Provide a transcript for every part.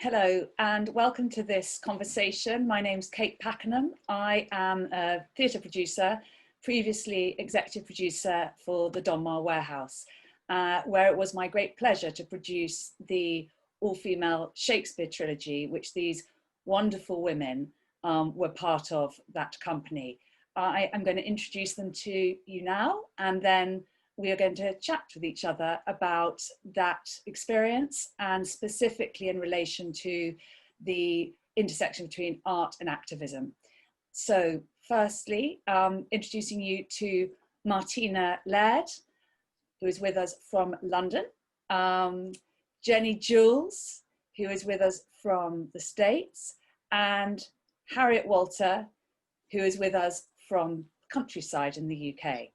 Hello and welcome to this conversation. My name's Kate Pakenham. I am a theatre producer, previously executive producer for the Donmar Warehouse, where it was my great pleasure to produce the all-female Shakespeare Trilogy, which these wonderful women were part of that company. I am going to introduce them to you now, and then we are going to chat with each other about that experience and specifically in relation to the intersection between art and activism. So firstly, introducing you to Martina Laird, who is with us from London, Jenny Jules, who is with us from the States, and Harriet Walter, who is with us from countryside in the UK.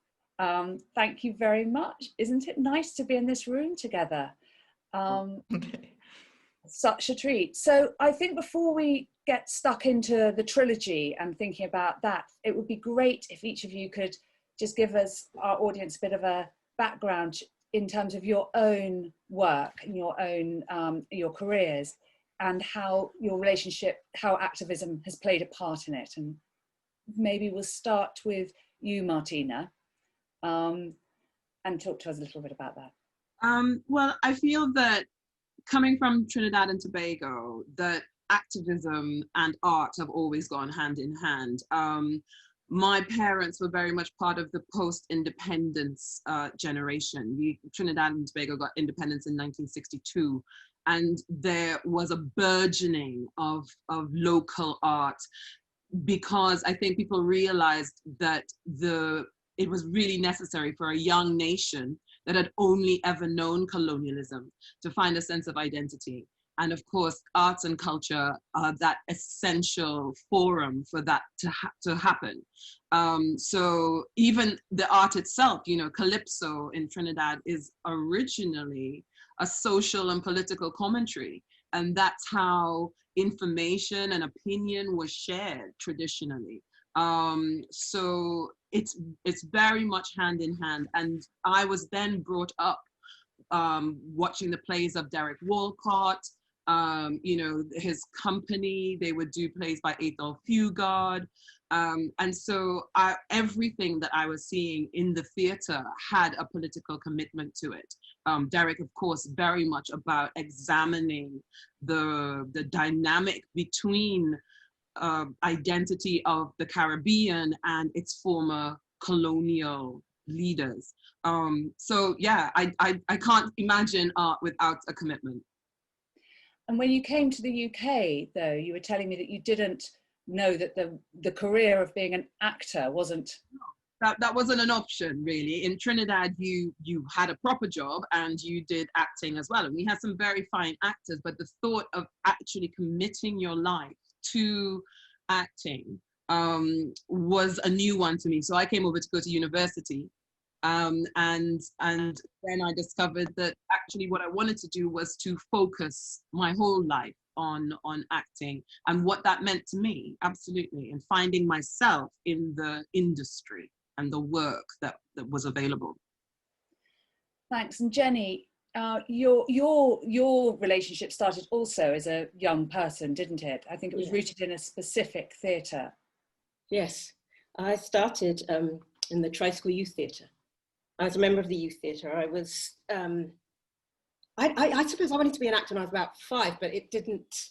Thank you very much. Isn't it nice to be in this room together? Such a treat. So I think before we get stuck into the trilogy and thinking about that, it would be great if each of you could just give us, our audience, a bit of a background in terms of your own work and your own, your careers, and how your relationship, how activism has played a part in it. And maybe we'll start with you, Martina. And talk to us a little bit about that. Well, I feel that coming from Trinidad and Tobago, that activism and art have always gone hand in hand. My parents were very much part of the post-independence generation. Trinidad and Tobago got independence in 1962, and there was a burgeoning of local art, because I think people realized that it was really necessary for a young nation that had only ever known colonialism to find a sense of identity. And of course, arts and culture are that essential forum for that to happen. So even the art itself, you know, Calypso in Trinidad is originally a social and political commentary. And that's how information and opinion was shared traditionally. So it's very much hand in hand. And I was then brought up watching the plays of Derek Walcott, you know, his company, they would do plays by Ethel Fugard. And so everything that I was seeing in the theater had a political commitment to it. Derek, of course, very much about examining the dynamic between identity of the Caribbean and its former colonial leaders. So yeah, I can't imagine art without a commitment. And when you came to the UK, though, you were telling me that you didn't know that the career of being an actor wasn't... That wasn't an option, really. In Trinidad, you had a proper job and you did acting as well. And we had some very fine actors, but the thought of actually committing your life to acting was a new one to me. So I came over to go to university, and then I discovered that actually what I wanted to do was to focus my whole life on acting and what that meant to me, absolutely, and finding myself in the industry and the work that was available. Thanks. And Jenny, your relationship started also as a young person, didn't it? I think it was rooted in a specific theatre. Yes, I started in the Tri-School Youth Theatre. I was a member of the youth theatre. I was, I suppose I wanted to be an actor when I was about 5, but it didn't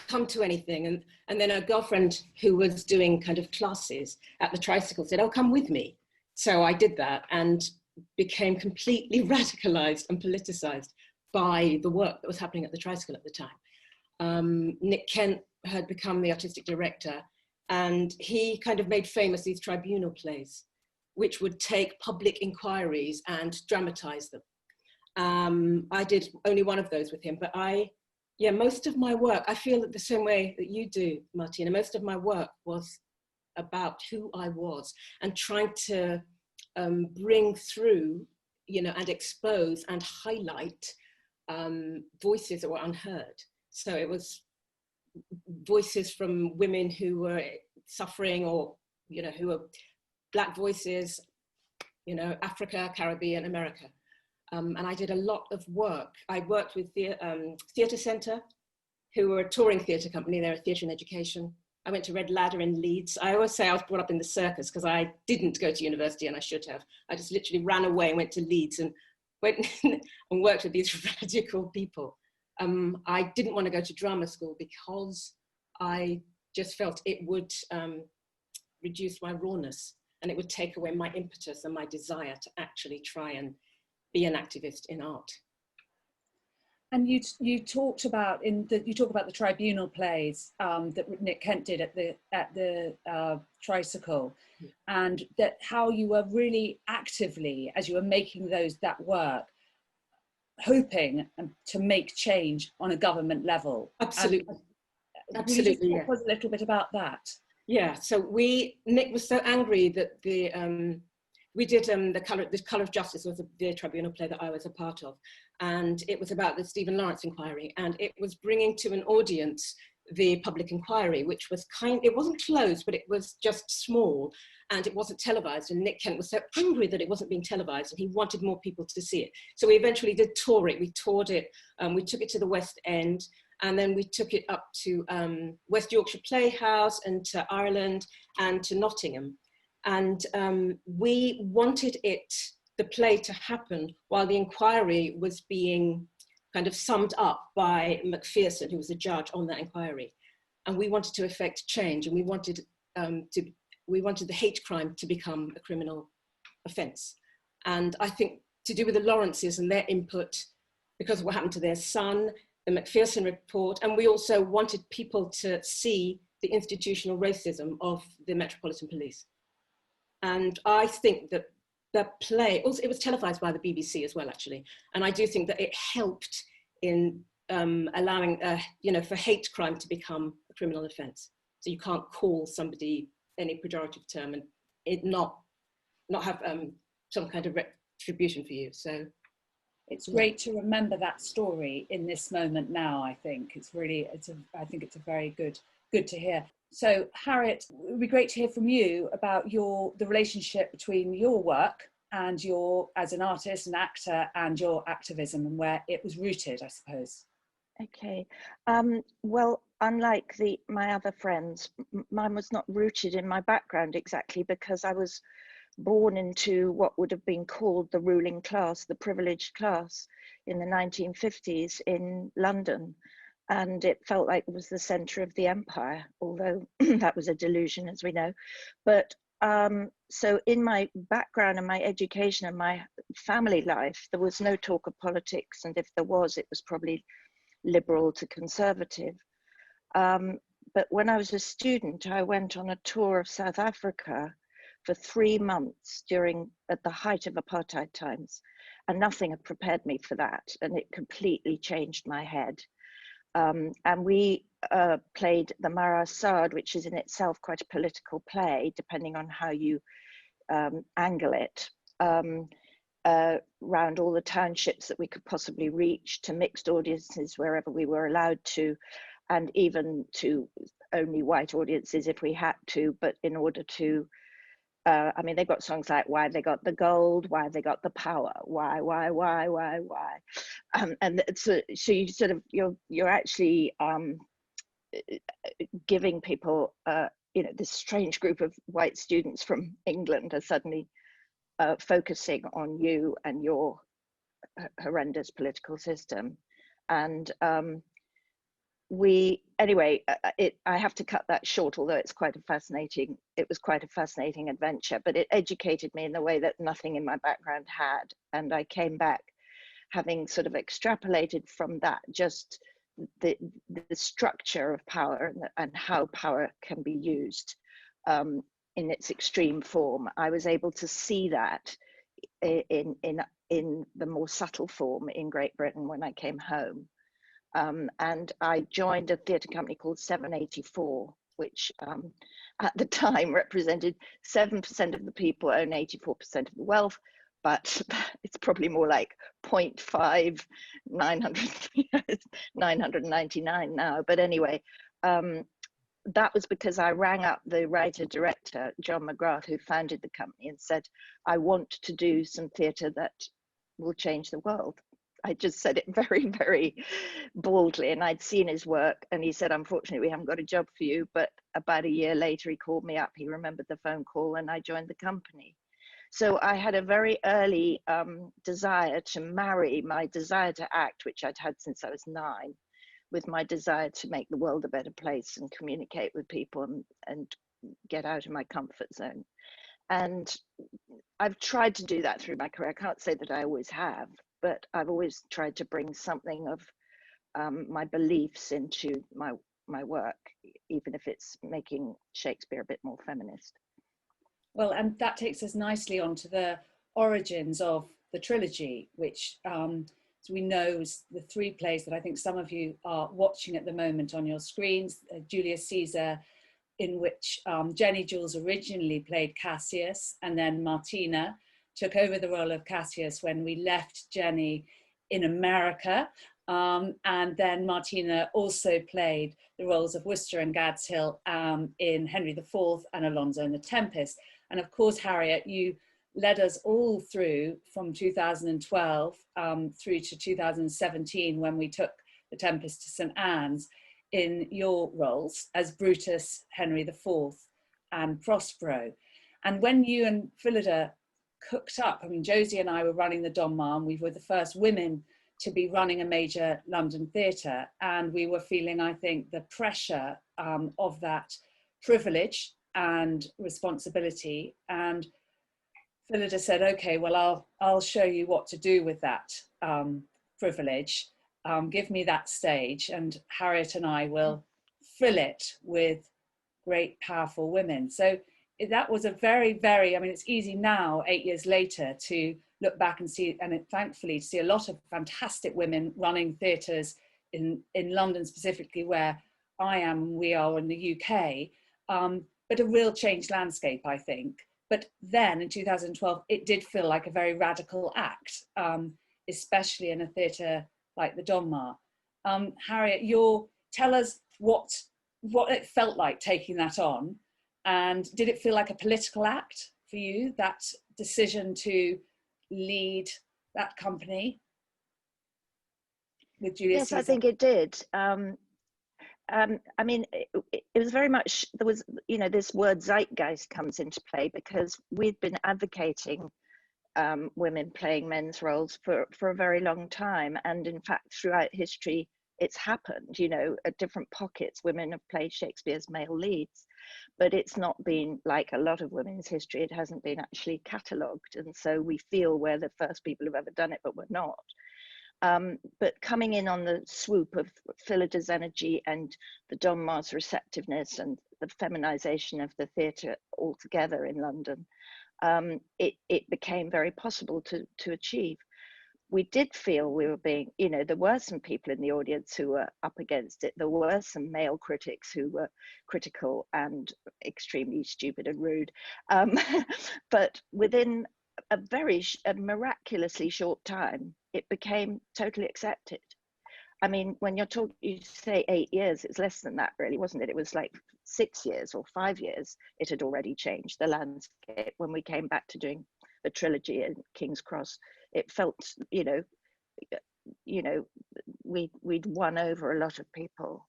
come to anything. And then a girlfriend who was doing kind of classes at the Tricycle said, "Oh, come with me." So I did that and became completely radicalized and politicized by the work that was happening at the Tricycle at the time. Nick Kent had become the artistic director, and he kind of made famous these tribunal plays, which would take public inquiries and dramatize them. I did only one of those with him, but most of my work, I feel the same way that you do, Martina. Most of my work was about who I was and trying to bring through, you know, and expose and highlight voices that were unheard. So it was voices from women who were suffering, or, you know, who were Black voices, you know, Africa, Caribbean, America. And I did a lot of work. I worked with the Theatre Centre, who were a touring theatre company. They're a theatre and education. I went to Red Ladder in Leeds. I always say I was brought up in the circus because I didn't go to university, and I should have. I just literally ran away and went to Leeds and went and worked with these radical people. I didn't want to go to drama school because I just felt it would reduce my rawness, and it would take away my impetus and my desire to actually try and be an activist in art. And you talked about you talk about the tribunal plays that Nick Kent did at the Tricycle, and that how you were really actively, as you were making that work, hoping to make change on a government level. Absolutely. Absolutely. Will you just talk a little bit about that? Yeah. So Nick was so angry that we did The Colour of Justice was the tribunal play that I was a part of, and it was about the Stephen Lawrence inquiry, and it was bringing to an audience the public inquiry, which was it wasn't closed, but it was just small, and it wasn't televised. And Nick Kent was so angry that it wasn't being televised, and he wanted more people to see it. So we eventually did tour it. We toured it. We took it to the West End, and then we took it up to West Yorkshire Playhouse and to Ireland and to Nottingham. And we wanted the play to happen while the inquiry was being kind of summed up by Macpherson, who was a judge on that inquiry. And we wanted to effect change, and we wanted the hate crime to become a criminal offence. And I think to do with the Lawrences and their input, because of what happened to their son, the Macpherson report, and we also wanted people to see the institutional racism of the Metropolitan Police. And I think that the play, also it was televised by the BBC as well, actually. And I do think that it helped in allowing, for hate crime to become a criminal offence. So you can't call somebody any pejorative term and it not have some kind of retribution for you. So it's great to remember that story in this moment now. I think I think it's a very good to hear. So Harriet, it would be great to hear from you about the relationship between your work and as an artist and actor and your activism, and where it was rooted, I suppose. Okay. Well, unlike my other friends, mine was not rooted in my background exactly, because I was born into what would have been called the ruling class, the privileged class, in the 1950s in London. And it felt like it was the center of the empire, although that was a delusion, as we know. But so in my background and my education and my family life, there was no talk of politics. And if there was, it was probably liberal to conservative. But when I was a student, I went on a tour of South Africa for 3 months at the height of apartheid times. And nothing had prepared me for that. And it completely changed my head. And we played the Mara Assad, which is in itself quite a political play, depending on how you angle it, around all the townships that we could possibly reach, to mixed audiences wherever we were allowed to, and even to only white audiences if we had to, but in order to, they've got songs like Why They Got the Gold, Why They Got the Power, why. And so you sort of, you're actually giving people, this strange group of white students from England are suddenly focusing on you and your horrendous political system. And I have to cut that short, although it was quite a fascinating adventure, but it educated me in the way that nothing in my background had. And I came back having sort of extrapolated from that, just the structure of power and how power can be used in its extreme form. I was able to see that in the more subtle form in Great Britain when I came home. And I joined a theatre company called 784, which at the time represented 7% of the people own 84% of the wealth, but it's probably more like 0.5, 999 now. But anyway, that was because I rang up the writer-director, John McGrath, who founded the company, and said, I want to do some theatre that will change the world. I just said it very, very baldly, and I'd seen his work, and he said, unfortunately, we haven't got a job for you. But about a year later, he called me up. He remembered the phone call, and I joined the company. So I had a very early desire to marry my desire to act, which I'd had since I was 9, with my desire to make the world a better place and communicate with people and get out of my comfort zone. And I've tried to do that through my career. I can't say that I always have, but I've always tried to bring something of my beliefs into my work, even if it's making Shakespeare a bit more feminist. Well, and that takes us nicely onto the origins of the trilogy, which as we know is the 3 plays that I think some of you are watching at the moment on your screens. Julius Caesar, in which Jenny Jules originally played Cassius, and then Martina took over the role of Cassius when we left Jenny in America. And then Martina also played the roles of Worcester and Gad's Hill in Henry IV and Alonso and the Tempest. And of course, Harriet, you led us all through from 2012 through to 2017 when we took the Tempest to St. Anne's in your roles as Brutus, Henry IV and Prospero. And when you and Phillida cooked up, I mean, Josie and I were running the Donmar, and we were the first women to be running a major London theatre. And we were feeling, I think, the pressure of that privilege and responsibility. And Phillida said, okay, well, I'll show you what to do with that privilege. Give me that stage, and Harriet and I will fill it with great, powerful women. So that was a very, very, I mean, it's easy now, 8 years later, to look back and see, and thankfully to see a lot of fantastic women running theatres in London specifically, where I am, we are in the UK, but a real changed landscape, I think. But then in 2012, it did feel like a very radical act, especially in a theatre like the Donmar. Harriet, tell us what it felt like taking that on, and did it feel like a political act for you, that decision to lead that company with Julius Caesar? Yes, I think it did. I mean, it was very much, there was, you know, this word zeitgeist comes into play because we've been advocating women playing men's roles for a very long time. And in fact, throughout history, it's happened, you know, at different pockets, women have played Shakespeare's male leads, but it's not been like a lot of women's history. It hasn't been actually catalogued. And so we feel we're the first people who've ever done it, but we're not. But coming in on the swoop of Phillida's energy and the Donmar's receptiveness and the feminization of the theatre altogether in London, it became very possible to achieve. We did feel we were being, you know, there were some people in the audience who were up against it. There were some male critics who were critical and extremely stupid and rude. But within a miraculously short time, it became totally accepted. I mean, when you say 8 years, it's less than that really, wasn't it? It was like 6 years or 5 years. It had already changed the landscape. When we came back to doing the trilogy in King's Cross, it felt, you know, we'd won over a lot of people.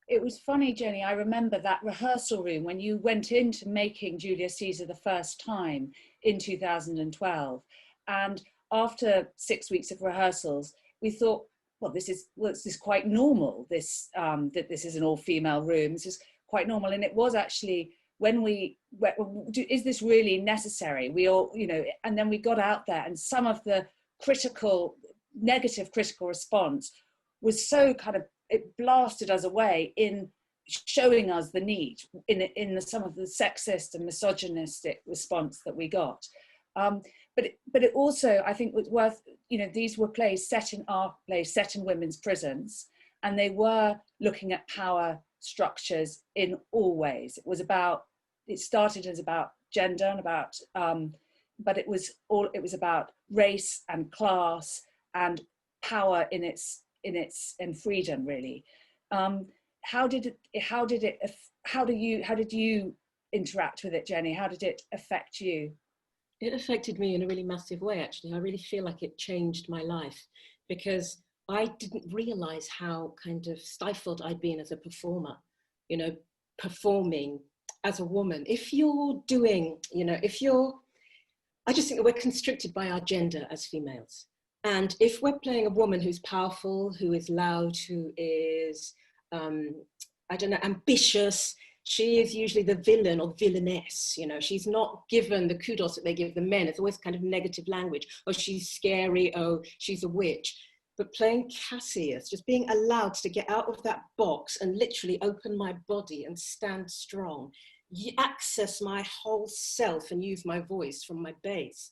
It was funny, Jenny, I remember that rehearsal room when you went into making Julius Caesar the first time in 2012. And after 6 weeks of rehearsals, we thought, well, this is quite normal. That this is an all-female room. This is quite normal. And it was actually when is this really necessary? We all, you know, and then we got out there, and some of the negative critical response was so kind of, it blasted us away in showing us the need in some of the sexist and misogynistic response that we got. But it also, I think, was worth, you know, these were plays set in women's prisons, and they were looking at power structures in all ways. It started as about gender and about, but it was about race and class and power in freedom, really. How did you interact with it, Jenny? How did it affect you? It affected me in a really massive way, actually. I really feel like it changed my life, because I didn't realize how kind of stifled I'd been as a performer, you know, performing as a woman. If you're doing, you know, I just think that we're constricted by our gender as females. And if we're playing a woman who's powerful, who is loud, who is, I don't know, ambitious, she is usually the villain or villainess, you know, she's not given the kudos that they give the men. It's always kind of negative language. Oh, she's scary. Oh, she's a witch. But playing Cassius, just being allowed to get out of that box and literally open my body and stand strong, access my whole self and use my voice from my base,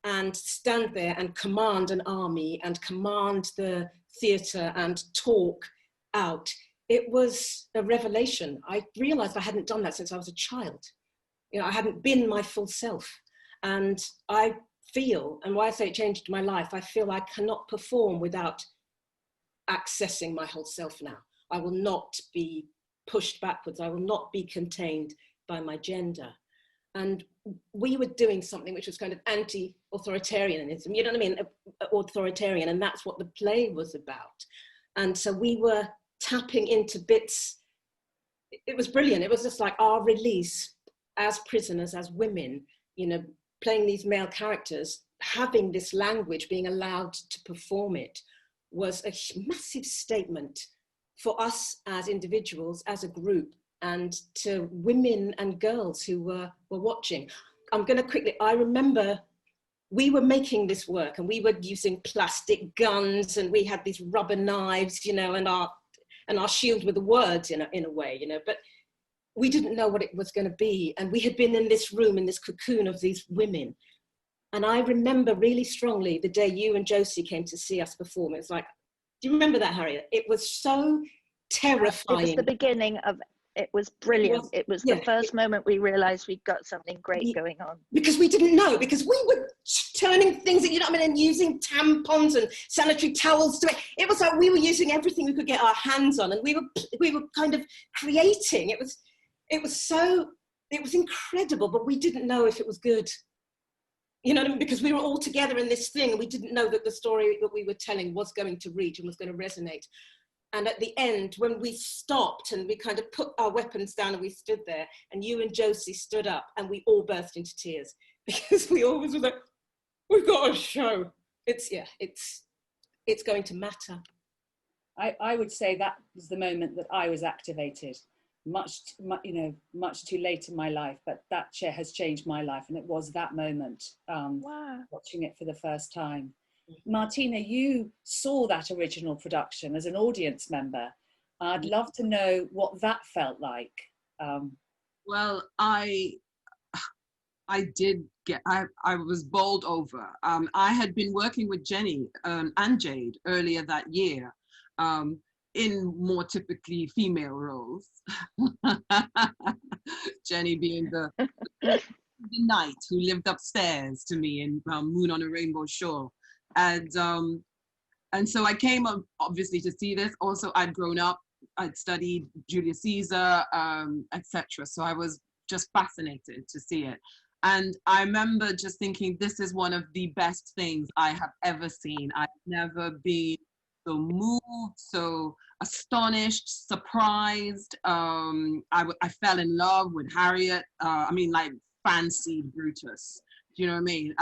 and stand there and command an army and command the theatre and talk out. It was a revelation. I realized I hadn't done that since I was a child. You know, I hadn't been my full self. And I feel, and why I say it changed my life, I feel I cannot perform without accessing my whole self now. I will not be pushed backwards. I will not be contained by my gender. And we were doing something which was kind of anti-authoritarianism, you know what I mean? Authoritarian, and that's what the play was about. And so we were tapping into bits. It was brilliant. It was just like our release as prisoners, as women, you know, playing these male characters, having this language, being allowed to perform it, was a massive statement for us as individuals, as a group, and to women and girls who were watching. I'm going to quickly, I remember we were making this work and we were using plastic guns and we had these rubber knives, you know, and our shield with the words in a way, you know, but we didn't know what it was going to be. And we had been in this room, in this cocoon of these women. And I remember really strongly the day you and Josie came to see us perform. It was like, do you remember that, Harriet? It was so terrifying. It was the beginning of, it was brilliant. It was the first moment we realized we'd got something great going on. Because we didn't know, because we were turning things, you know what I mean, and using tampons and sanitary towels to it was like we were using everything we could get our hands on, and we were kind of creating. It was incredible, but we didn't know if it was good. You know what I mean? Because we were all together in this thing and we didn't know that the story that we were telling was going to reach and was going to resonate. And at the end, when we stopped and we kind of put our weapons down and we stood there, and you and Josie stood up and we all burst into tears because we always were like, we've got a show. It's going to matter. I would say that was the moment that I was activated. Much too late in my life, but that has changed my life, and it was that moment, watching it for the first time. Martina, you saw that original production as an audience member. I'd love to know what that felt like. Well, I was bowled over. I had been working with Jenny and Jade earlier that year, in more typically female roles. Jenny being the knight who lived upstairs to me in Moon on a Rainbow Shore. And so I came up obviously to see this. Also, I'd grown up, I'd studied Julius Caesar, etc. So I was just fascinated to see it. And I remember just thinking, this is one of the best things I have ever seen. I've never been so moved, so astonished, surprised. I fell in love with Harriet. I mean, like, fancied Brutus. Do you know what I mean?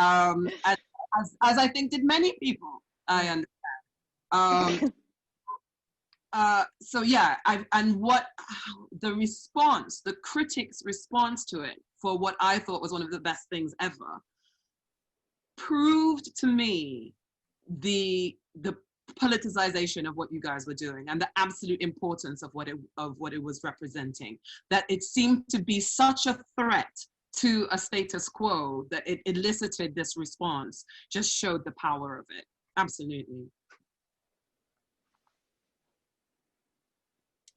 As I think did many people, I understand. So yeah, the response, the critics' response to it, for what I thought was one of the best things ever, proved to me the politicization of what you guys were doing and the absolute importance of what it was representing. That it seemed to be such a threat to a status quo that it elicited this response, just showed the power of it. Absolutely.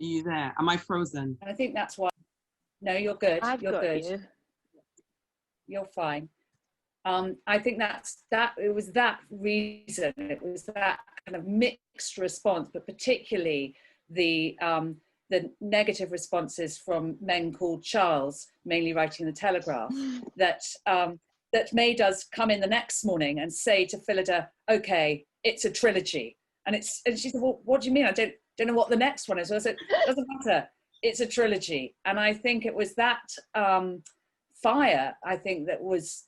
Are you there? Am I frozen? And I think that's why. No, you're good. You're good. You. You're fine. I think it was that reason. It was that kind of mixed response, but particularly the negative responses from men called Charles, mainly writing the Telegraph, that that made us come in the next morning and say to Phillida, okay, it's a trilogy. And she said, well, what do you mean? I don't know what the next one is. So I said, it doesn't matter, it's a trilogy. And I think it was that fire, I think, that was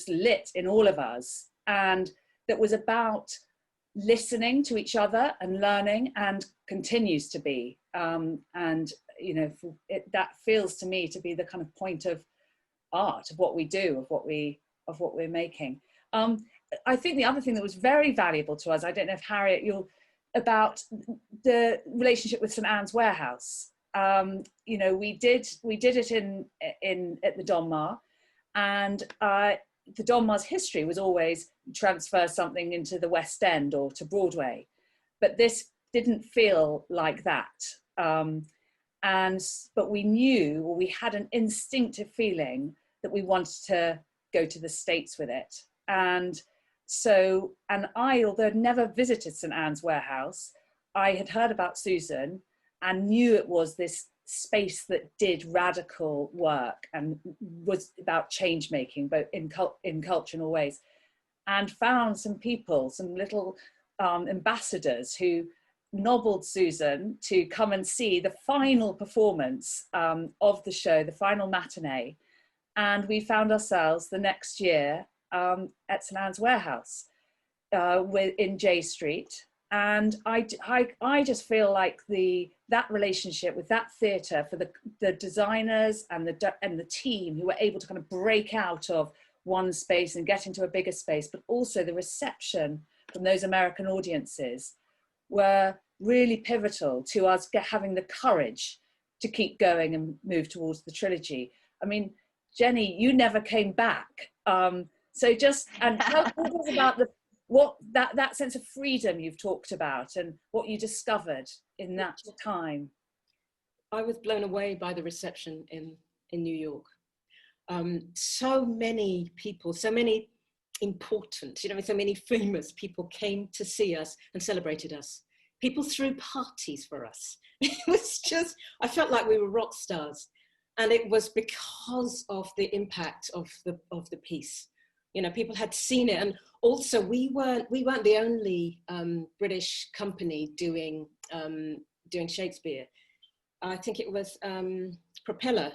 lit in all of us, and that was about listening to each other and learning, and continues to be. And, you know, that feels to me to be the kind of point of art, of what we do, of what we're making. I think the other thing that was very valuable to us, I don't know if Harriet, about the relationship with St Anne's Warehouse. You know, we did it at the Donmar, and the Donmar's history was always transfer something into the West End or to Broadway, but this didn't feel like that. But we knew, or we had an instinctive feeling that we wanted to go to the States with it. And I, although I'd never visited St Anne's Warehouse, I had heard about Susan and knew it was this space that did radical work and was about change making, both in culture and all ways, and found some people, some little ambassadors who nobbled Susan to come and see the final performance of the show, the final matinee. And we found ourselves the next year at St Anne's Warehouse in J Street. And I just feel like that relationship with that theatre, for the designers and the team who were able to kind of break out of one space and get into a bigger space, but also the reception from those American audiences, were really pivotal to us having the courage to keep going and move towards the trilogy. I mean, Jenny, you never came back. So just, and tell us about that sense of freedom you've talked about and what you discovered in that time. I was blown away by the reception in New York. So many people, so many important, you know, so many famous people came to see us and celebrated us. People threw parties for us. It was just, I felt like we were rock stars. And it was because of the impact of the piece. You know, people had seen it, and also we weren't the only British company doing Shakespeare. I think it was Propeller,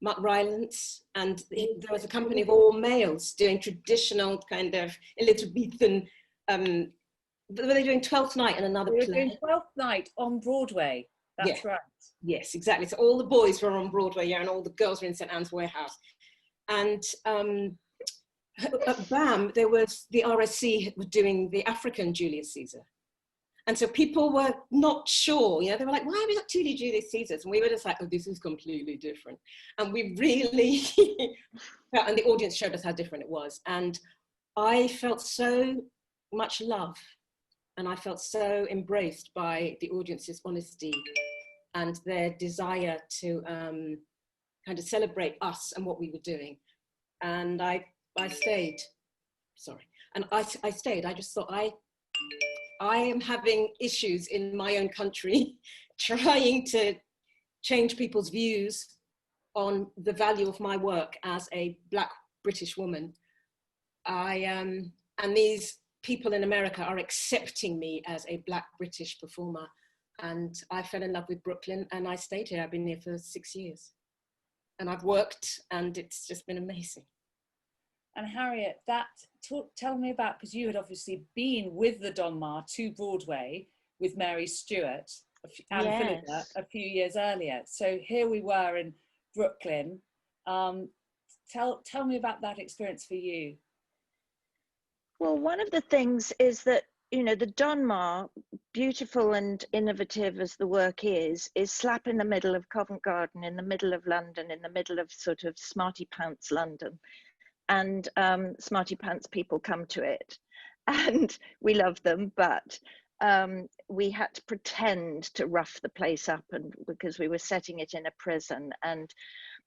Mark Rylance, and there was a company of all males doing traditional kind of Elizabethan. Were they doing Twelfth Night and another play? They were doing Twelfth Night on Broadway. That's right. Yes, exactly. So all the boys were on Broadway, yeah, and all the girls were in St Anne's Warehouse. And at BAM, there was the RSC doing the African Julius Caesar. And so people were not sure, you know, they were like, why have we got two Julius Caesars? And we were just like, oh, this is completely different. And we really, and the audience showed us how different it was. And I felt so much love, and I felt so embraced by the audience's honesty and their desire to kind of celebrate us and what we were doing. And I stayed, sorry. And I stayed, I just thought, I am having issues in my own country trying to change people's views on the value of my work as a Black British woman. And these people in America are accepting me as a Black British performer. And I fell in love with Brooklyn, and I stayed here. I've been here for 6 years. And I've worked, and it's just been amazing. And Harriet, tell me about, because you had obviously been with the Donmar to Broadway with Mary Stewart and Phillida a few years earlier. So here we were in Brooklyn. Tell me about that experience for you. Well, one of the things is that, you know, the Donmar, beautiful and innovative as the work is slap in the middle of Covent Garden, in the middle of London, in the middle of sort of smarty pants London. And smarty pants people come to it, and we love them, but we had to pretend to rough the place up, and because we were setting it in a prison. And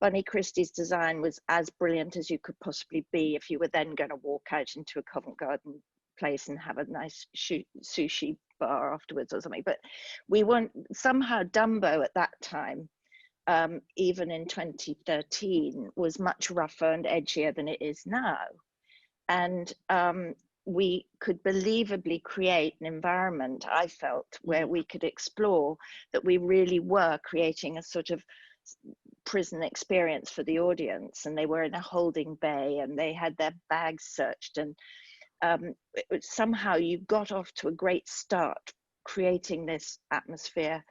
Bunny Christie's design was as brilliant as you could possibly be if you were then going to walk out into a Covent Garden place and have a nice sushi bar afterwards or something. But we weren't, somehow Dumbo at that time, even in 2013, was much rougher and edgier than it is now. and we could believably create an environment, I felt, where we could explore that we really were creating a sort of prison experience for the audience, and they were in a holding bay and they had their bags searched, and somehow you got off to a great start creating this atmosphere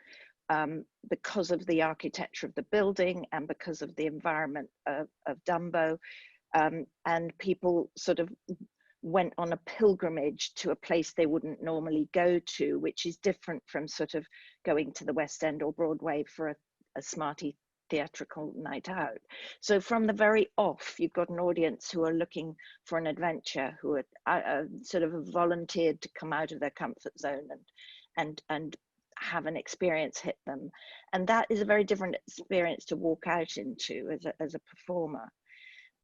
because of the architecture of the building and because of the environment of Dumbo, and people sort of went on a pilgrimage to a place they wouldn't normally go to, which is different from sort of going to the West End or Broadway for a smarty theatrical night out. So from the very off, you've got an audience who are looking for an adventure, who are sort of volunteered to come out of their comfort zone and have an experience hit them. And that is a very different experience to walk out into as a performer.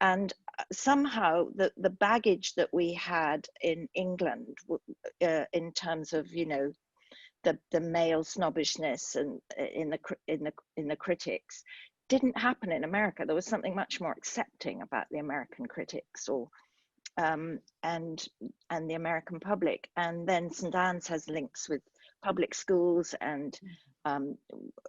And somehow the baggage that we had in England in terms of, you know, the male snobbishness and in the critics didn't happen in America. There was something much more accepting about the American critics or and the American public. And then St. Anne's has links with public schools, and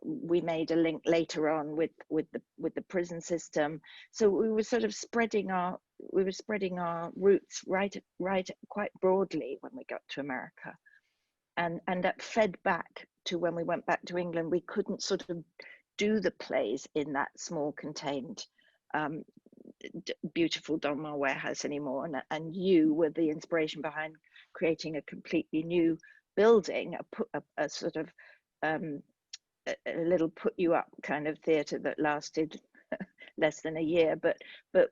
we made a link later on with the prison system. So we were sort of spreading our roots right quite broadly when we got to America, and that fed back to when we went back to England. We couldn't sort of do the plays in that small contained beautiful Donmar warehouse anymore, and you were the inspiration behind creating a completely new building, a sort of a little put you up kind of theatre that lasted less than a year, but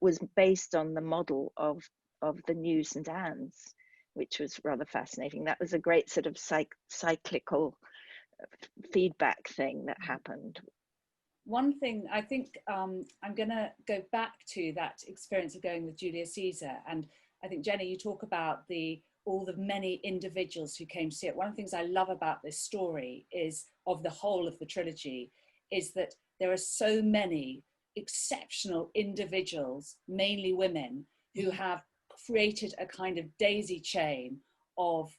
was based on the model of the new St. Anne's, which was rather fascinating. That was a great sort of cyclical feedback thing that happened. One thing I think I'm going to go back to that experience of going with Julius Caesar, and I think, Jenny, you talk about all the many individuals who came to see it. One of the things I love about this story is, of the whole of the trilogy, is that there are so many exceptional individuals, mainly women, who have created a kind of daisy chain of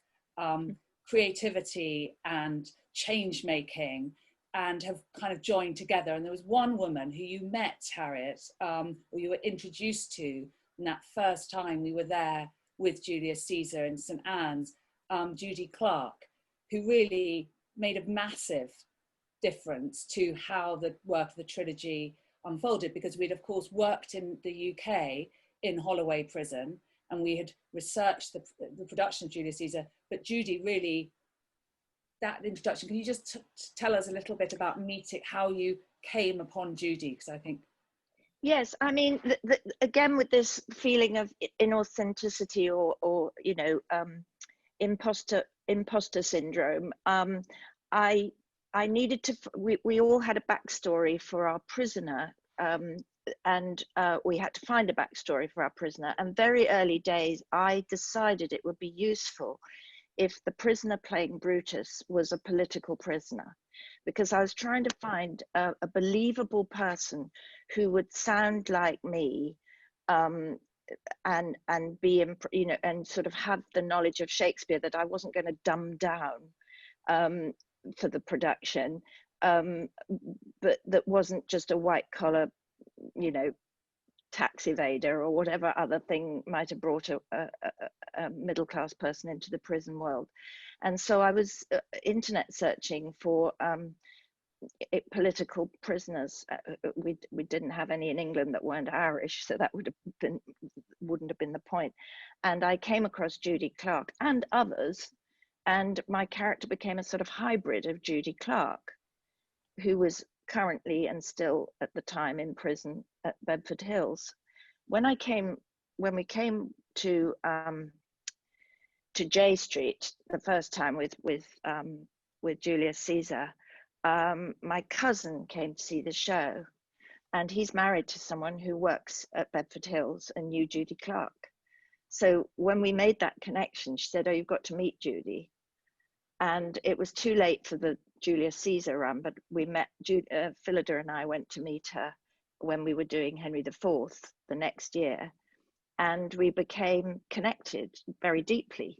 creativity and change making, and have kind of joined together. And there was one woman who you met, Harriet, or you were introduced to in that first time we were there with Julius Caesar in St. Anne's, Judy Clark, who really made a massive difference to how the work of the trilogy unfolded, because we'd of course worked in the UK in Holloway Prison, and we had researched the production of Julius Caesar, but Judy really, that introduction, can you just tell us a little bit about meeting, how you came upon Judy? Because I think... Yes, I mean, again, with this feeling of inauthenticity or you know, imposter syndrome, I needed to, we all had a backstory for our prisoner, and we had to find a backstory for our prisoner. And very early days, I decided it would be useful if the prisoner playing Brutus was a political prisoner, because I was trying to find a believable person who would sound like me, and be, you know, and sort of have the knowledge of Shakespeare that I wasn't going to dumb down for the production, but that wasn't just a white collar, you know, tax evader or whatever other thing might have brought a middle-class person into the prison world. And so I was internet searching for political prisoners. We didn't have any in England that weren't Irish, so that wouldn't have been the point. And I came across Judy Clark and others, and my character became a sort of hybrid of Judy Clark, who was currently and still at the time in prison at Bedford Hills. When we came to J Street the first time with Julius Caesar, my cousin came to see the show, and he's married to someone who works at Bedford Hills and knew Judy Clark. So when we made that connection, she said, "Oh, you've got to meet Judy." And it was too late for the Julius Caesar run, but we met, Phillida and I went to meet her when we were doing Henry IV the next year. and we became connected very deeply.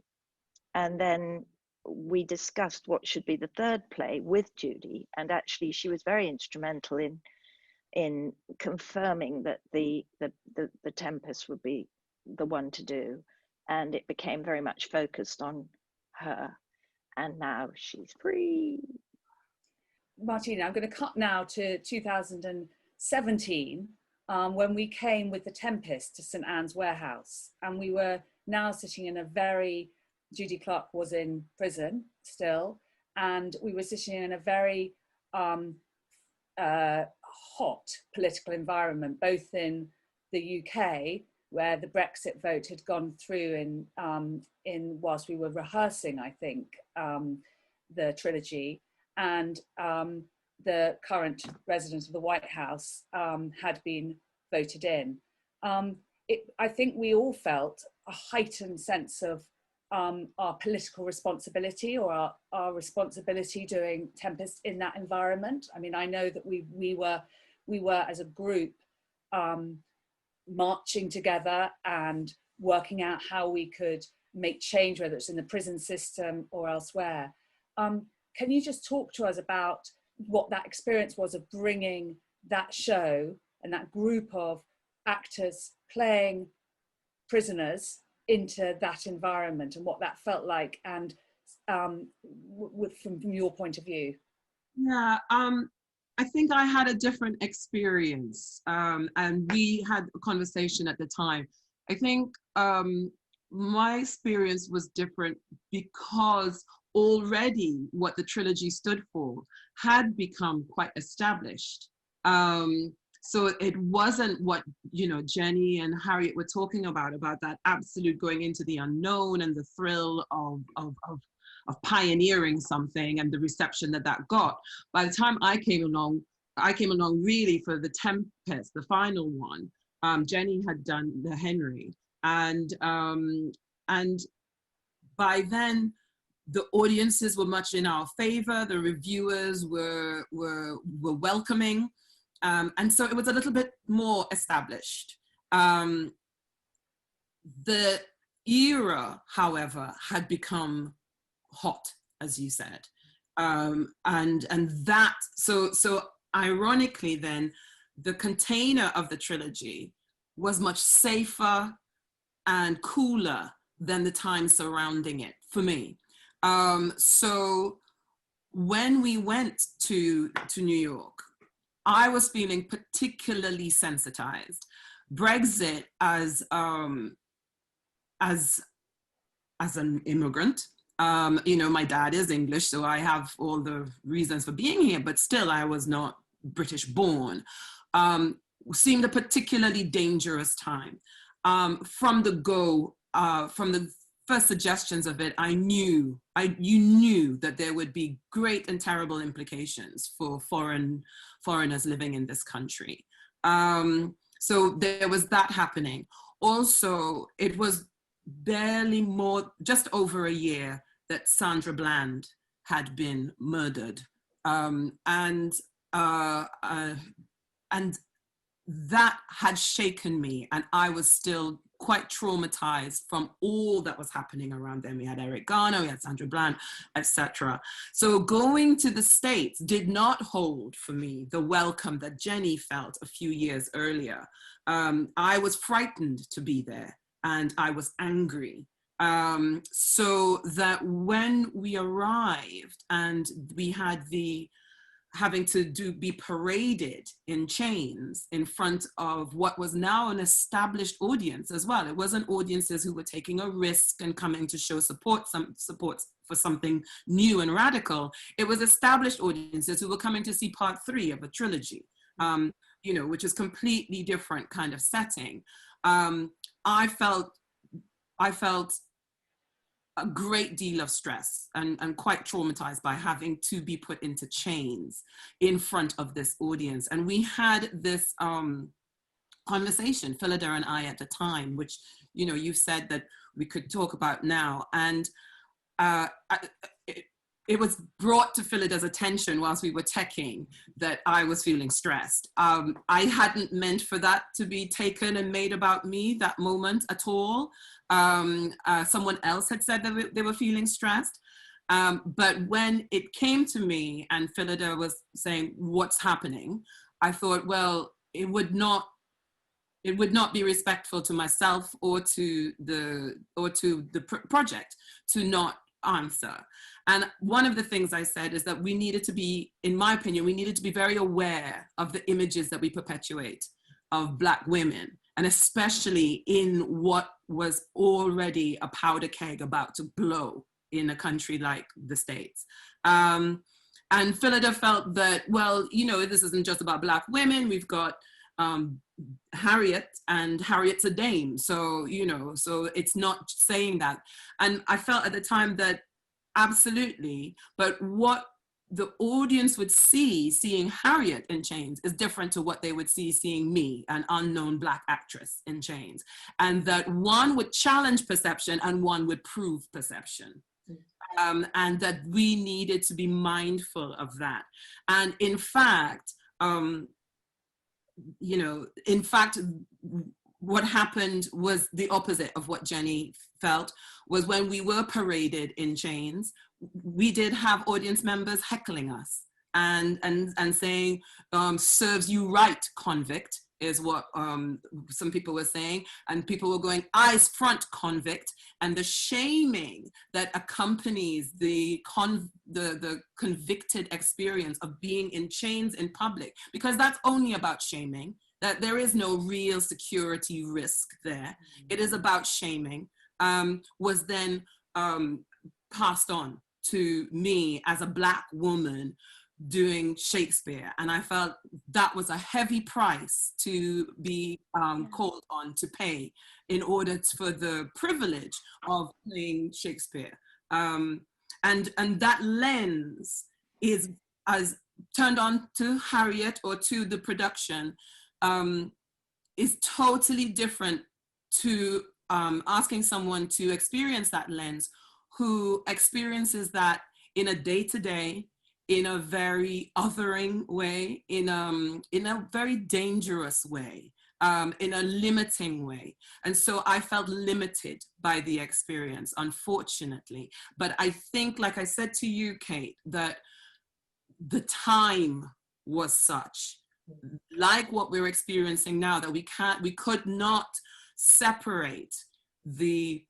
And then we discussed what should be the third play with Judy, and actually she was very instrumental in confirming that the Tempest would be the one to do, and it became very much focused on her, and now she's free. Martina, I'm going to cut now to 2017, when we came with the Tempest to St Anne's Warehouse, and we were now sitting in a very, Judy Clark was in prison still, and we were sitting in a very hot political environment, both in the UK, where the Brexit vote had gone through in whilst we were rehearsing, I think, the trilogy, and the current resident of the White House had been voted in. I think we all felt a heightened sense of our political responsibility, or our responsibility doing Tempest in that environment. I mean, I know that we were as a group marching together and working out how we could make change, whether it's in the prison system or elsewhere. Can you just talk to us about what that experience was of bringing that show and that group of actors playing prisoners into that environment, and what that felt like, and from your point of view? Yeah, I think I had a different experience, and we had a conversation at the time. I think my experience was different because already what the trilogy stood for had become quite established. So it wasn't what, you know, Jenny and Harriet were talking about that absolute going into the unknown and the thrill of pioneering something and the reception that got. By the time I came along really for the Tempest, the final one. Jenny had done the Henry, and by then the audiences were much in our favor. The reviewers were welcoming. And so it was a little bit more established. The era, however, had become hot, as you said. And that, so ironically then, the container of the trilogy was much safer and cooler than the time surrounding it, for me. So when we went to New York, I was feeling particularly sensitized. Brexit as an immigrant, you know, my dad is English, so I have all the reasons for being here, but still I was not British born. Seemed a particularly dangerous time. From the first suggestions of it, you knew that there would be great and terrible implications for foreigners living in this country. So there was that happening. Also, it was barely just over a year that Sandra Bland had been murdered. And that had shaken me, and I was still quite traumatized from all that was happening around them. We had Eric Garner, we had Sandra Bland, etc. So going to the States did not hold for me the welcome that Jenny felt a few years earlier. I was frightened to be there, and I was angry. So that when we arrived and we had having to be paraded in chains in front of what was now an established audience as well. It wasn't audiences who were taking a risk and coming to show support for something new and radical. It was established audiences who were coming to see part 3 of a trilogy, you know, which is completely different kind of setting. I felt a great deal of stress and quite traumatized by having to be put into chains in front of this audience. And we had this conversation, Philida and I at the time, which, you know, you've said that we could talk about now. And it was brought to Philoda's attention whilst we were teching that I was feeling stressed. I hadn't meant for that to be taken and made about me that moment at all. Someone else had said that they were feeling stressed. But when it came to me and Philoda was saying, what's happening? I thought, well, it would not be respectful to myself or to the project to not answer. And one of the things I said is that we needed to be, in my opinion, we needed to be very aware of the images that we perpetuate of Black women, and especially in what was already a powder keg about to blow in a country like the States. And Philoda felt that, well, you know, this isn't just about Black women. We've got Harriet, and Harriet's a dame. So, you know, so it's not saying that. And I felt at the time that absolutely, but what the audience would see seeing Harriet in chains is different to what they would see seeing me, an unknown Black actress in chains. And that one would challenge perception and one would prove perception. And that we needed to be mindful of that. And in fact, you know, in fact, what happened was the opposite of what Jenny felt. Was when we were paraded in chains, we did have audience members heckling us and saying, serves you right, convict, is what some people were saying. And people were going, eyes front, convict. And the shaming that accompanies the convicted experience of being in chains in public, because that's only about shaming, that there is no real security risk there. It is about shaming, was then passed on to me as a Black woman doing Shakespeare. And I felt that was a heavy price to be called on to pay in order for the privilege of playing Shakespeare. And that lens is as turned on to Harriet or to the production is totally different to asking someone to experience that lens who experiences that in a day-to-day, in a very othering way, in a very dangerous way, in a limiting way. And so I felt limited by the experience, unfortunately. But I think, like I said to you, Kate, that the time was such, like what we're experiencing now, that we could not separate the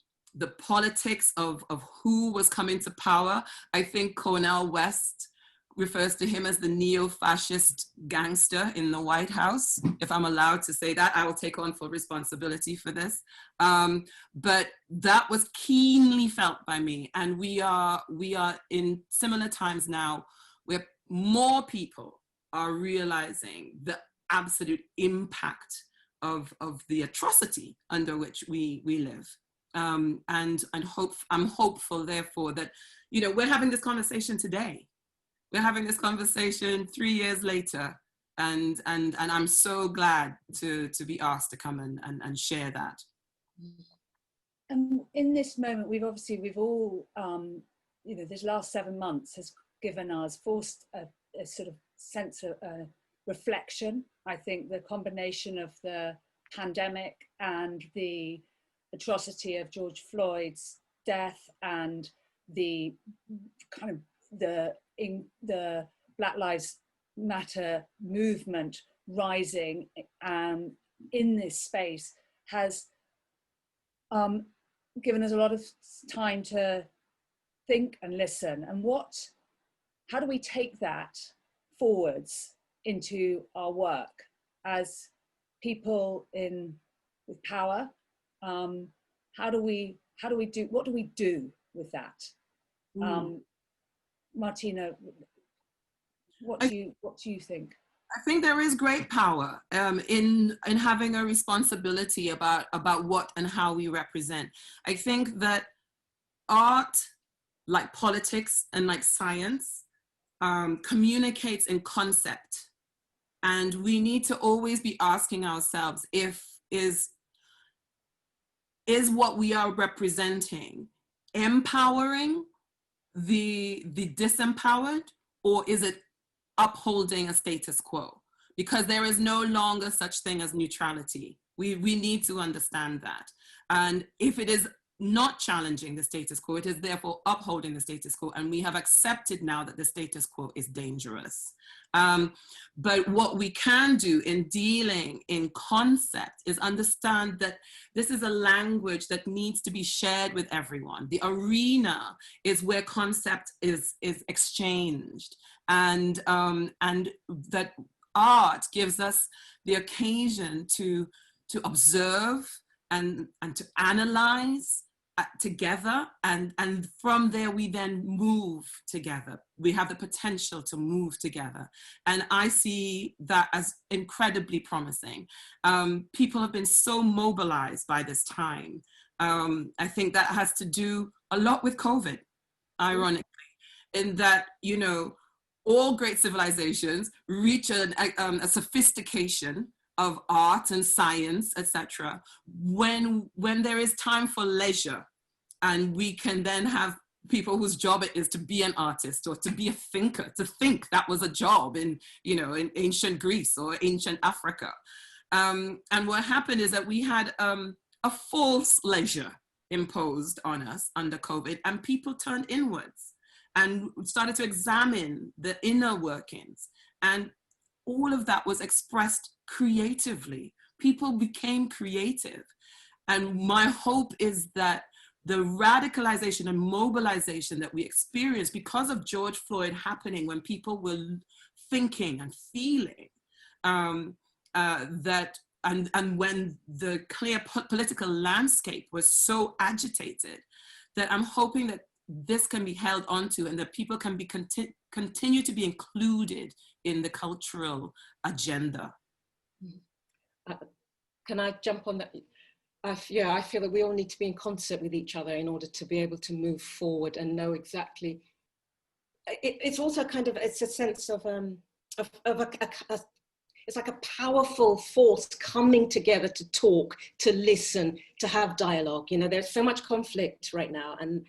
politics of who was coming to power. I think Cornel West refers to him as the neo-fascist gangster in the White House. If I'm allowed to say that, I will take on full responsibility for this. But that was keenly felt by me. And we are in similar times now where more people are realizing the absolute impact of the atrocity under which we live. And I'm hopeful, therefore, that, you know, we're having this conversation today. We're having this conversation 3 years later, and I'm so glad to be asked to come and share that. In this moment, we've all, you know, this last 7 months has given us, forced a sort of sense of reflection. I think the combination of the pandemic and the atrocity of George Floyd's death and the kind of the Black Lives Matter movement rising in this space has given us a lot of time to think and listen. And how do we take that forwards into our work as people with power? What do we do with that? Martina, what do you think? I think there is great power in having a responsibility about what and how we represent. I think that art, like politics and like science, communicates in concept. And we need to always be asking ourselves is what we are representing empowering the disempowered, or is it upholding a status quo? Because there is no longer such thing as neutrality. We need to understand that. And if it is not challenging the status quo, it is therefore upholding the status quo. And we have accepted now that the status quo is dangerous. But what we can do in dealing in concept is understand that this is a language that needs to be shared with everyone. The arena is where concept is exchanged, and that art gives us the occasion to observe and to analyze together, and from there we then move together. We have the potential to move together, and I see that as incredibly promising. People have been so mobilized by this time. I think that has to do a lot with COVID, ironically, in that, you know, all great civilizations reach a sophistication of art and science, etc., when there is time for leisure, and we can then have people whose job it is to be an artist or to be a thinker. To think, that was a job in, you know, in ancient Greece or ancient Africa. And what happened is that we had a false leisure imposed on us under COVID, and people turned inwards and started to examine the inner workings. And all of that was expressed creatively. People became creative. And my hope is that the radicalization and mobilization that we experienced because of George Floyd happening, when people were thinking and feeling that, and when the clear political landscape was so agitated, that I'm hoping that this can be held onto, and that people can be continue to be included in the cultural agenda. Can I jump on that? Yeah, I feel that we all need to be in concert with each other in order to be able to move forward and know exactly. It's also kind of, it's a sense of it's like a powerful force coming together to talk, to listen, to have dialogue. You know, there's so much conflict right now, and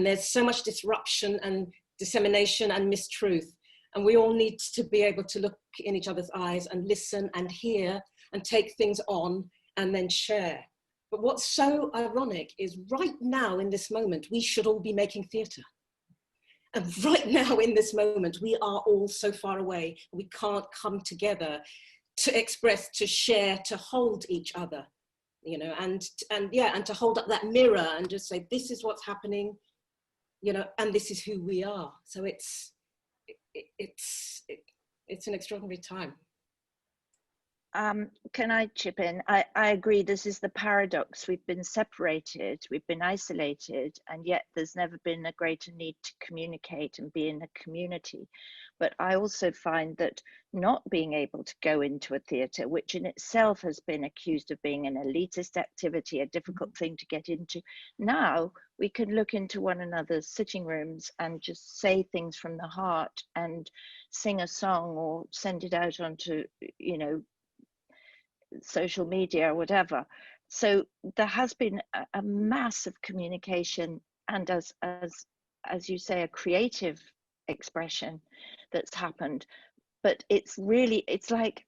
there's so much disruption and dissemination and mistruth. And we all need to be able to look in each other's eyes and listen and hear and take things on and then share. But what's so ironic is right now in this moment, we should all be making theatre. And right now in this moment, we are all so far away. We can't come together to express, to share, to hold each other, you know, and to hold up that mirror and just say, this is what's happening, you know, and this is who we are. So it's an extraordinary time. Can I chip in? I agree, this is the paradox. We've been separated, we've been isolated, and yet there's never been a greater need to communicate and be in a community. But I also find that not being able to go into a theatre, which in itself has been accused of being an elitist activity, a difficult thing to get into, now we can look into one another's sitting rooms and just say things from the heart and sing a song or send it out onto, you know, social media or whatever. So there has been a massive communication, and as you say, a creative expression that's happened. But it's really, it's like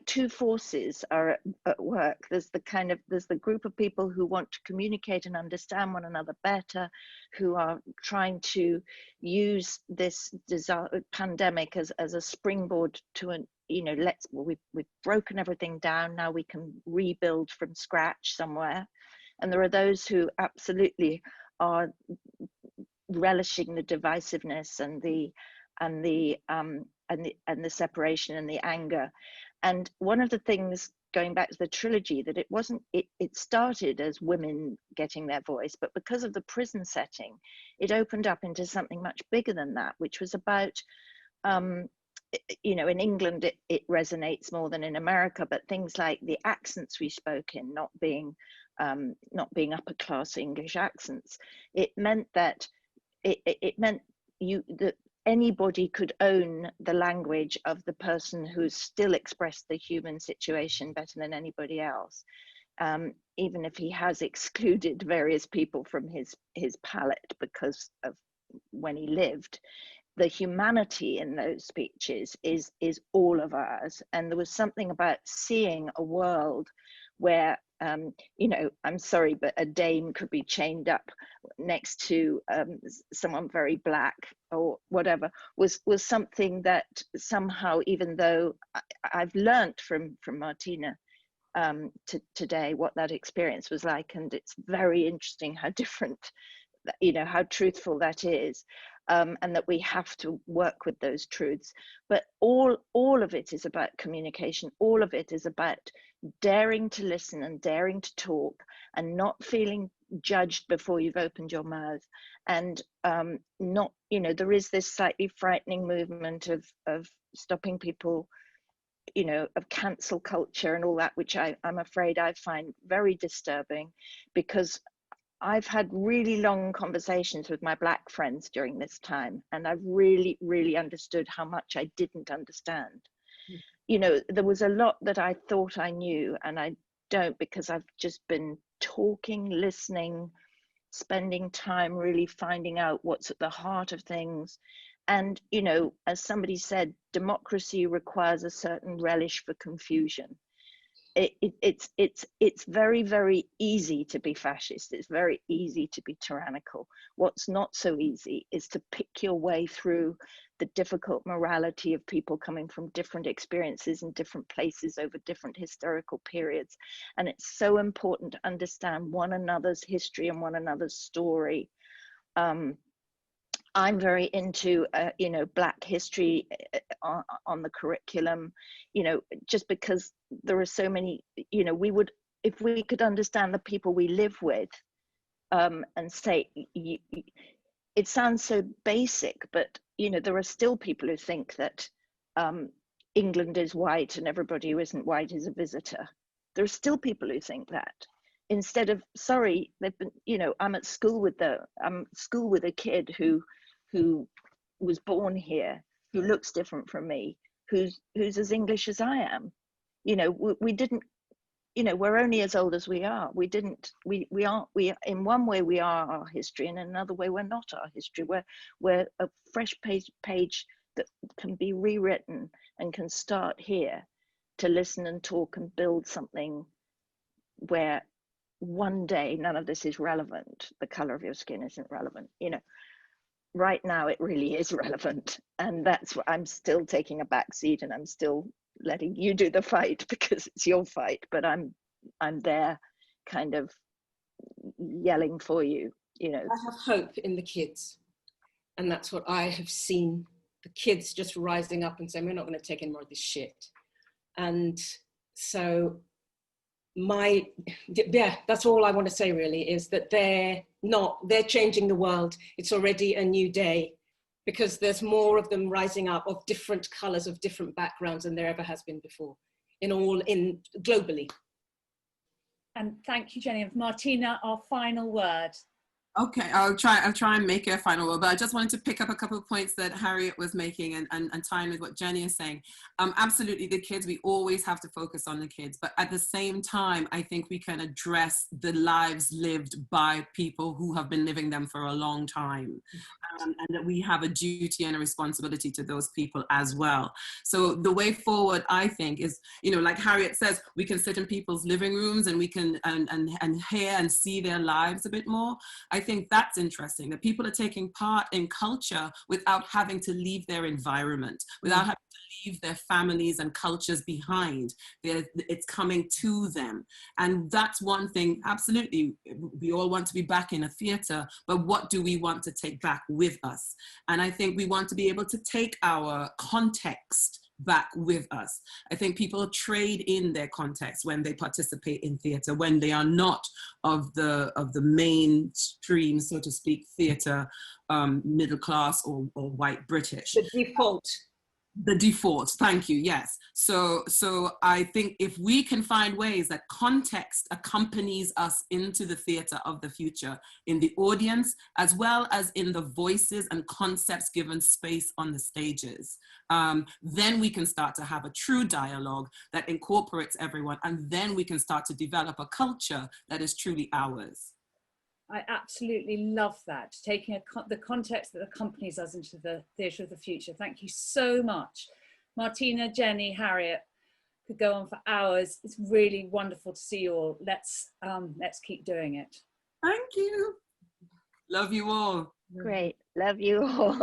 two forces are at work. There's the group of people who want to communicate and understand one another better, who are trying to use this pandemic as a springboard to an, you know, we've broken everything down, now we can rebuild from scratch somewhere. And there are those who absolutely are relishing the divisiveness and the separation and the anger. And one of the things, going back to the trilogy, that it started as women getting their voice, but because of the prison setting, it opened up into something much bigger than that, which was about, you know, in England it resonates more than in America, but things like the accents we spoke in not being upper class English accents, it meant that that anybody could own the language of the person who still expressed the human situation better than anybody else, even if he has excluded various people from his palette because of when he lived, the humanity in those speeches is all of ours. And there was something about seeing a world where, you know, I'm sorry, but a dame could be chained up next to someone very black or whatever, was something that somehow, even though I've learned from Martina today what that experience was like, and it's very interesting how different, you know, how truthful that is. And that we have to work with those truths. But all of it is about communication. All of it is about daring to listen and daring to talk and not feeling judged before you've opened your mouth. And not, you know, there is this slightly frightening movement of stopping people, you know, of cancel culture and all that, which I'm afraid I find very disturbing, because I've had really long conversations with my black friends during this time, and I've really, really understood how much I didn't understand. You know, there was a lot that I thought I knew, and I don't, because I've just been talking, listening, spending time really finding out what's at the heart of things. And, you know, as somebody said, democracy requires a certain relish for confusion. It's very, very easy to be fascist. It's very easy to be tyrannical. What's not so easy is to pick your way through the difficult morality of people coming from different experiences in different places over different historical periods. And it's so important to understand one another's history and one another's story. I'm very into, you know, Black history on the curriculum, you know, just because there are so many, you know, we would, if we could understand the people we live with, and say, it sounds so basic, but, you know, there are still people who think that England is white and everybody who isn't white is a visitor. There are still people who think that. Instead of, sorry, they've been, you know, I'm at school with a kid who was born here, who looks different from me, who's as English as I am. You know, we didn't, you know, we're only as old as we are. We in one way we are our history, and in another way we're not our history. We're a fresh page that can be rewritten and can start here to listen and talk and build something where one day none of this is relevant. The color of your skin isn't relevant, you know. Right now it really is relevant, and that's what I'm still taking a back seat, and I'm still letting you do the fight because it's your fight, but I'm there kind of yelling for you, you know. I have hope in the kids, and that's what I have seen, the kids just rising up and saying, we're not going to take any more of this shit. And so that's all I want to say really, is that they're changing the world. It's already a new day, because there's more of them rising up, of different colors, of different backgrounds than there ever has been before, globally. And thank you, Jenny. And Martina, our final word. Okay, I'll try and make it a final word, but I just wanted to pick up a couple of points that Harriet was making and tying with what Jenny is saying. Absolutely, the kids, we always have to focus on the kids, but at the same time, I think we can address the lives lived by people who have been living them for a long time, and that we have a duty and a responsibility to those people as well. So the way forward, I think, is, you know, like Harriet says, we can sit in people's living rooms and we can and hear and see their lives a bit more. I think that's interesting, that people are taking part in culture without having to leave their environment, without having to leave their families and cultures behind. It's coming to them. And that's one thing, absolutely, we all want to be back in a theatre, but what do we want to take back with us? And I think we want to be able to take our context back with us. I think people trade in their context when they participate in theatre, when they are not of the mainstream, so to speak, theatre, middle class or white British. The default, thank you, yes. So I think if we can find ways that context accompanies us into the theatre of the future, in the audience, as well as in the voices and concepts given space on the stages, then we can start to have a true dialogue that incorporates everyone, and then we can start to develop a culture that is truly ours. I absolutely love that, taking the context that accompanies us into the theatre of the future. Thank you so much. Martina, Jenny, Harriet, could go on for hours. It's really wonderful to see you all. Let's keep doing it. Thank you. Love you all. Great. Love you all.